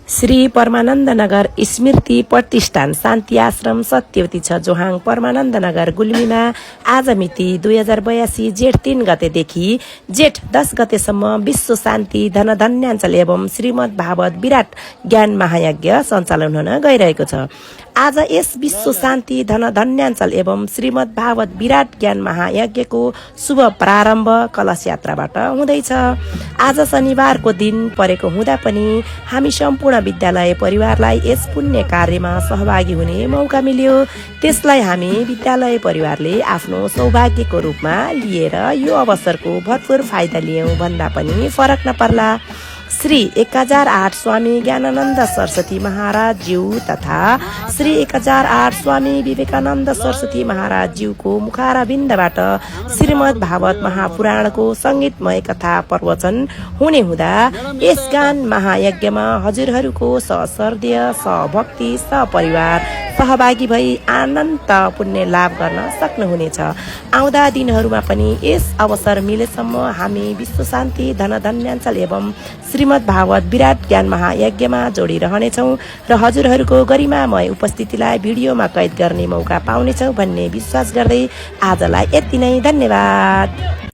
श्री परमानन्द नगर स्मृति प्रतिष्ठान शान्ति आश्रम सत्यवती छ जोहाङ परमानन्द नगर गुल्मीमा आज मिति 2082 जेठ 3 गतेदेखि जेठ 10 गतेसम्म विश्व शान्ति धनधन्याञ्चल एवं श्रीमद् भागवत विराट ज्ञान महायज्ञ सञ्चालन हुन गइरहेको छ। आज यस विश्व शान्ति धनधन्याञ्चल एवं श्रीमद् भागवत विराट ज्ञान महायज्ञको शुभ प्रारम्भ कलश यात्राबाट हुँदैछ। आज शनिबारको दिन परेको हुँदा पनि हामी सम्पूर्ण विद्यालय परिवारलाई यस पुण्य कार्यमा सहभागी हुने मौका मिल्यो। त्यसलाई हामी विद्यालय परिवारले आफ्नो सौभाग्यको रूपमा लिएर यो अवसरको भरपूर फाइदा लियौं भन्दा पनि फरक नपर्ला। श्री 1008 स्वामी ज्ञानानन्द सरस्वती महाराज ज्यू तथा श्री 1008 स्वामी विवेकानन्द सरस्वती महाराज ज्यूको मुखारविन्दबाट श्रीमद् भागवत महापुराणको संगीतमय कथा प्रवचन हुने हुँदा यस गान महायज्ञमा हजुरहरूको सहश्रद्धेय सहभक्ति सहपरिवार सहभागी भई अनन्त पुण्य लाभ गर्न सक्नुहुनेछ। आउँदा दिनहरूमा पनि यस अवसर मिलेसम्म हामी विश्व शान्ति धनधन्याञ्चल एवं श्रीमद् भागवत विराट ज्ञान महायज्ञमा जोडिरहनेछौँ र हजुरहरूको गरिमामय उपस्थितिलाई भिडियोमा कैद गर्ने मौका पाउनेछौँ भन्ने विश्वास गर्दै आजलाई यति नै। धन्यवाद।